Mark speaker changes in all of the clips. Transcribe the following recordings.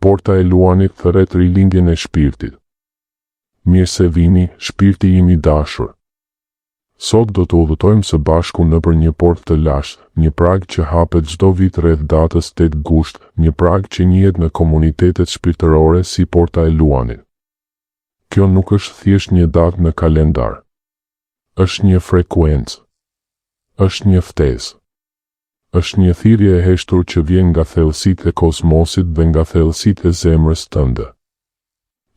Speaker 1: Porta e Luanit thret rilindjen e shpirtit. Mirë se vini, shpirti im i dashur. Sot do të udhëtojmë së bashku nëpër një portë të lashtë, një prag që hapet çdo vit rreth datës 8 gusht, një prag që njihet në komunitetet shpirtërore si Porta e Luanit. Kjo nuk është thjesht një datë në kalendar. Është një frekuencë. Është një ftesë. Është një thirrje e heshtur që vjen nga thellësitë e kozmosit dhe nga thellësitë e zemrës tënde.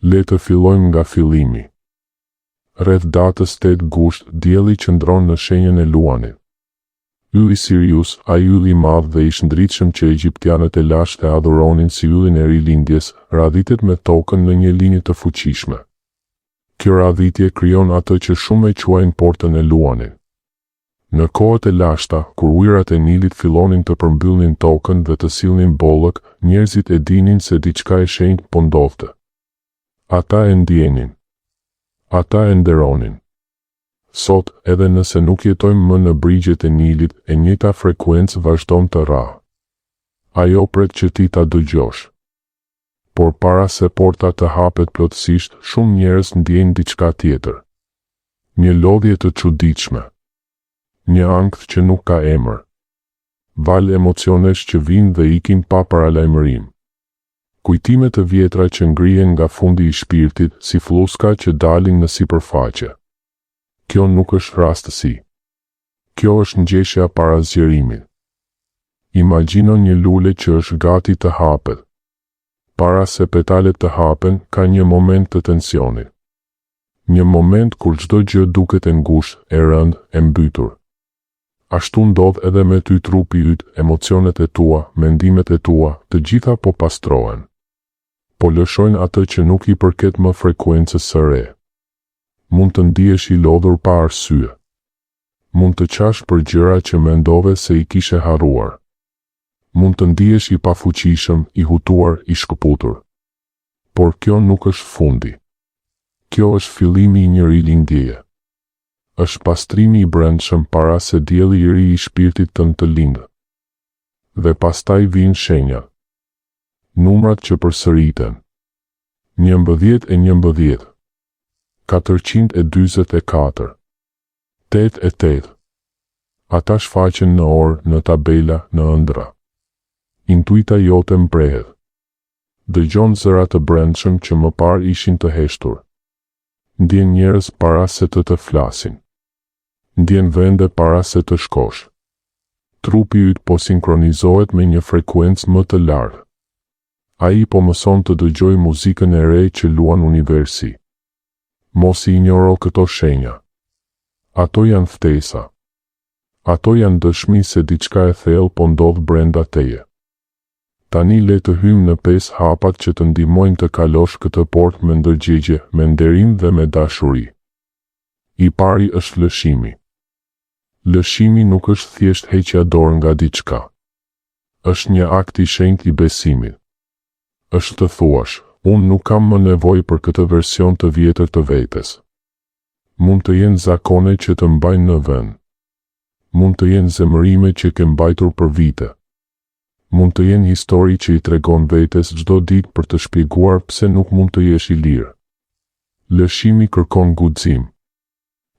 Speaker 1: Le të fillojmë nga fillimi. Rreth datës 8 gusht, dielli qëndron në shenjën e Luanit. Ylli Sirius, ai ylli i madh dhe i shndritshëm që egjiptianët e lashtë e adhuronin si yllin e rilindjes, radhitet me tokën në një linjë të fuqishme. Kjo radhitje krijon atë që shumë e quajnë portën e Luanit. Në kohët e lashta, kur ujërat e Nilit fillonin të përmbyllnin tokën dhe të sillnin bollëk, njerëzit e dinin se diçka e shenjtë po ndodhte. Ata e ndjenin. Ata e nderonin. Sot, edhe nëse nuk jetojmë më në brigjet e Nilit, e njëjta frekuencë vazhdon të rrahë. Ajo pret që ti ta dëgjosh. Por para se porta të hapet plotësisht, shumë njerëz ndjejnë diçka tjetër. Një lodhje të çuditshme. Një ankth që nuk ka emër. Val emocionesh që vinë dhe ikin pa paralajmërim. Kujtime të vjetra që ngrihen nga fundi i shpirtit, si fluska që dalin në sipërfaqe. Kjo nuk është rastësi. Kjo është ngjeshja para zgjerimit. Imagjino një lule që është gati të hapet. Para se petalet të hapen, ka një moment të tensionit. Një moment kur çdo gjë duket e ngushtë, e rëndë, e mbytur. Ashtu ndodh edhe me ty trupi yt, emocionet e tua, mendimet e tua, të gjitha po pastrohen. Po lëshojnë atë që nuk i përket më frekuencës së re. Mund të ndihesh i lodhur pa arsye. Mund të qash për gjëra që mendove se i kishe harruar. Mund të ndihesh i pafuqishëm, i hutuar, i shkëputur. Por kjo nuk është fundi. Kjo është fillimi i një rilindjeje. Është pastrimi i brendshëm para se dielli i ri i shpirtit tënd të lindë. Dhe pastaj vijnë shenjat. Numrat që përsëriten. 11 e 11. 444. 88. Ata shfaqen në orë, në tabela, në ëndra. Intuita jote mprehet. Dëgjon zëra të brendshëm që më parë ishin të heshtur. Ndjen njerëz para se të flasin. Ndjen vende para se të shkosh. Trupi yt po sinkronizohet me një frekuencë më të lartë. Ai po mëson të dëgjoj muzikën e re që luan universi. Mos i injoro këto shenja. Ato janë ftesa. Ato janë dëshmi se diçka e thellë po ndodh brenda teje. Tani le të hymë në 5 hapat që të ndihmojnë të kalosh këtë portë me ndërgjegje, me nderim dhe me dashuri. I pari është lëshimi. Lëshimi nuk është thjesht heqja dorë nga diçka. Është një akt i shenjtë i besimit. Është të thuash, unë nuk kam më nevojë për këtë version të vjetër të vetes. Mund të jenë zakone që të mbajnë në vend. Mund të jenë zemërime që ke mbajtur për vite. Mund të jenë histori që i tregon vetes çdo ditë për të shpjeguar pse nuk mund të jesh i lirë. Lëshimi kërkon guxim.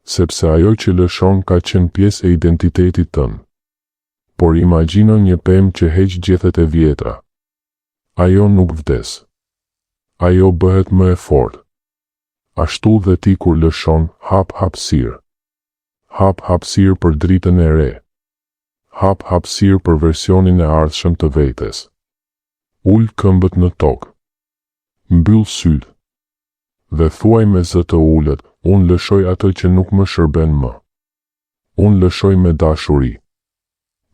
Speaker 1: Sepse ajo që lëshon ka qenë pjesë e identitetit tënd. Por imagjino një pemë që heq gjethet e vjetra. Ajo nuk vdes. Ajo bëhet më e fortë. Ashtu dhe ti kur lëshon, hap hapësirë. Hap hapësirë për dritën e re. Hap hapësirë për versionin e ardhshëm të vetes. Ul këmbët në tokë. Mbyll sytë. Dhe thuaj me zë të ulët, unë lëshoj atë që nuk më shërben më. Unë lëshoj me dashuri.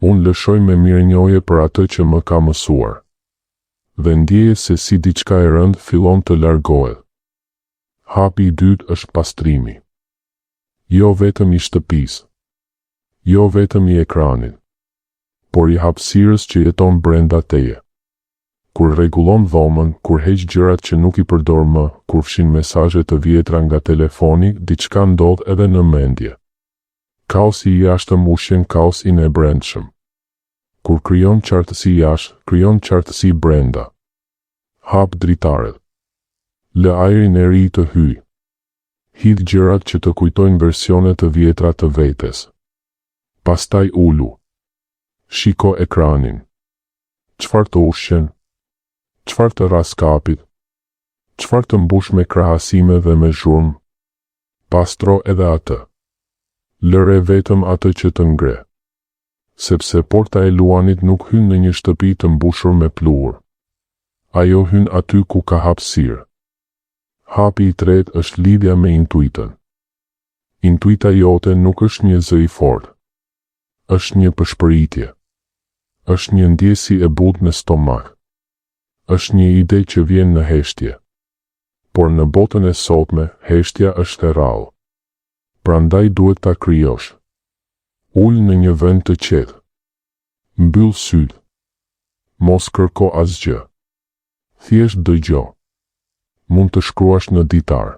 Speaker 1: Unë lëshoj me mirënjohje për atë që më ka mësuar. Dhe ndjeje se si diçka e rëndë fillon të largohet. Hapi i dytë është pastrimi. Jo vetëm i shtëpisë. Jo vetëm i ekranit. Por i hapësirës që jeton brenda teje. Kur rregullon dhomën, kur heq gjërat që nuk i përdor më, kur fshin mesazhe të vjetra nga telefoni, diçka ndodh edhe në mendje. Kaosi i jashtëm ushqen kaosin e brendshëm. Kur krijon qartësi jashtë, krijon qartësi brenda. Hap dritaret. Lë ajrin e ri të hyj. Hidh gjërat që të kujtojnë versione të vjetra të vetes. Pastaj ulu. Shiko ekranin. Çfarë të ushqen? Çfarë të raskapit? Çfarë të mbush me krahasime dhe me zhurmë? Pastro edhe atë. Lëre vetëm atë që të ngre. Sepse porta e luanit nuk hyn në një shtëpi të mbushur me pluhur. Ajo hyn aty ku ka hapësirë. Hapi i tretë është lidhja me intuitën. Intuita jote nuk është një zë i fortë. Është një përshpëritje. Është një ndjesi e butë në stomak. Është një ide që vjen në heshtje. Por në botën e sotme, heshtja është e rrallë. Prandaj duhet ta krijosh. Ul në një vend të qetë. Mbyll sytë. Mos kërko asgjë. Thjesht dëgjo. Mund të shkruash në ditar.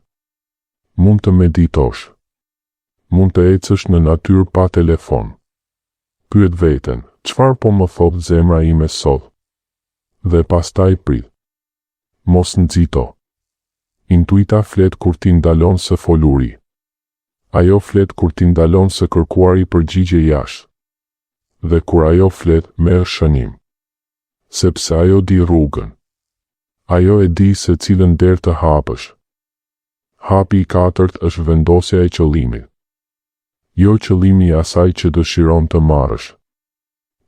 Speaker 1: Mund të meditosh. Mund të ecësh në natyrë pa telefon. Pyet veten, çfarë po më thot zemra ime sot? Dhe pastaj prit. Mos nxito. Intuita flet kur ti ndalon së foluri. Ajo flet kur ti ndalon së kërkuari përgjigje jashtë. Dhe kur ajo flet, merr shënim. Sepse ajo di rrugën. Ajo e di se cilën derë të hapësh. Hapi i katërt është vendosja e qëllimit. Jo qëllimi i asaj që dëshiron të marrësh,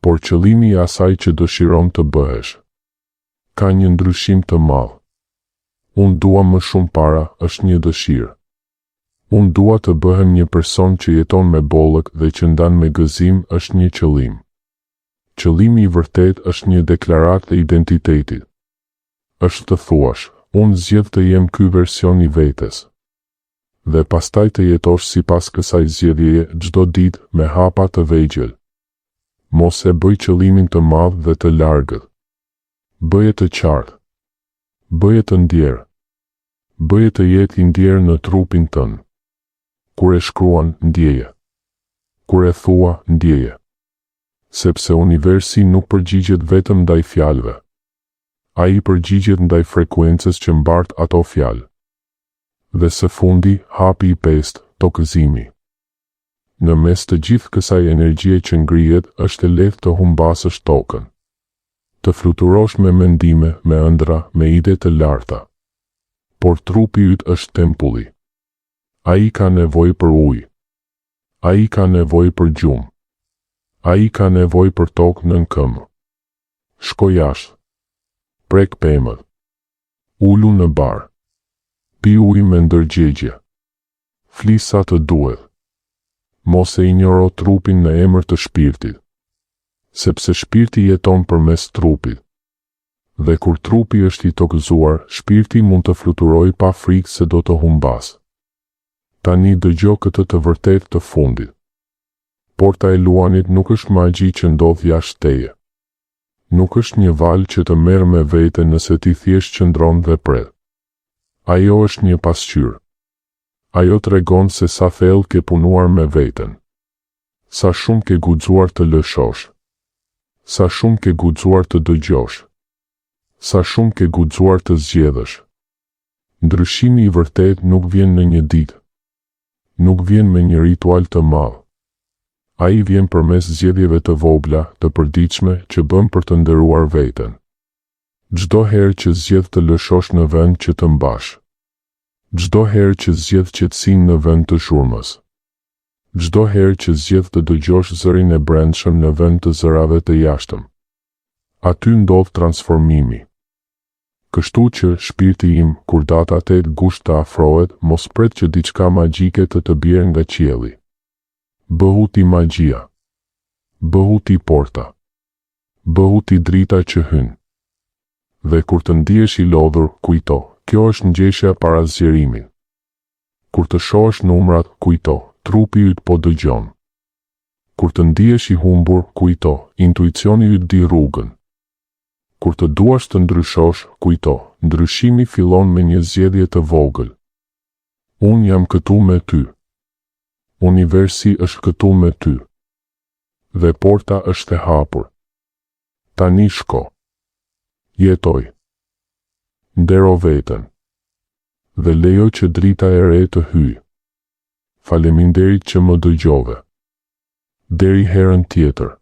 Speaker 1: por qëllimi i asaj që dëshiron të bëhesh. Ka një ndryshim të madh. Unë dua më shumë para është një dëshirë. Unë dua të bëhem një person që jeton me bollëk dhe që ndan me gëzim është një qëllim. Qëllimi i vërtet është një deklaratë e identitetit. Është të thuash, unë zgjedh të jem ky version i vetes. Dhe pastaj të jetosh sipas kësaj zgjedhjeje çdo ditë me hapa të vegjël. Mos e bëj qëllimin të madh dhe të largët. Bëje të qartë. Bëje të ndjerë. Bëje të jetë i ndjerë në trupin tënd. Kur e shkruan, ndjeje. Kur e thua, ndjeje. Sepse universi nuk përgjigjet vetëm ndaj fjalëve. Ai përgjigjet ndaj frekuencës që mbart ato fjalë. Dhe së fundi, hapi i pestë, tokëzimi. Në mes të gjithë kësaj energjie që ngrihet, është e lehtë të humbasësh tokën. Të fluturosh me mendime, me ëndra, me ide të larta. Por trupi yt është tempulli. Ai ka nevojë për ujë. Ai ka nevojë për gjumë. Ai ka nevojë për tokë nën këmbë. Shko jashtë. Prek pemët. Ulu në bar. Pi ujë me ndërgjegje. Flis sa të duhet. Mos e injoro trupin në emër të shpirtit. Sepse shpirti jeton përmes trupit. Dhe kur trupi është i tokëzuar, shpirti mund të fluturojë pa frikë se do të humbas. Tani dëgjo këtë të vërtet të fundit. Porta e luanit nuk është magji që ndodh jashtë teje. Nuk është një valë që të merr me vete nëse ti thjesht qëndron dhe pret. Ajo është një pasqyrë. Ajo tregon se sa thellë ke punuar me veten. Sa shumë ke guxuar të lëshosh. Sa shumë ke guxuar të dëgjosh. Sa shumë ke guxuar të zgjedhësh. Ndryshimi i vërtet nuk vjen në një ditë. Nuk vjen me një ritual të madh. Ai vjen përmes zgjedhjeve të vogla, të përditshme që bën për të nderuar veten. Çdo herë që zgjedh të lëshosh në vend që të mbash. Çdo herë që zgjedh qetësinë në vend të zhurmës. Çdo herë që zgjedh të dëgjosh zërin e brendshëm në vend të zërave të jashtëm. Aty ndodh transformimi. Kështu që shpirti im, kur data 8 gusht të afrohet, mos pret që diçka magjike të bjerë nga qielli. Bëhu ti magjia. Bëhu ti porta. Bëhu ti drita që hyn. Dhe kur të ndihesh i lodhur, kujto, kjo është ngjeshja para zgjerimit. Kur të shohësh numrat, kujto, trupi yt po dëgjon. Kur të ndihesh i humbur, kujto, intuicioni yt di rrugën. Kur të duash të ndryshosh, kujto, ndryshimi fillon me një zgjedhje të vogël. Unë jam këtu me ty. Universi është këtu me ty. Dhe porta është e hapur. Tani shko. Jetoj. Ndero veten dhe lejo që drita e re të hyjë. Faleminderit që më dëgjove. Deri herën tjetër.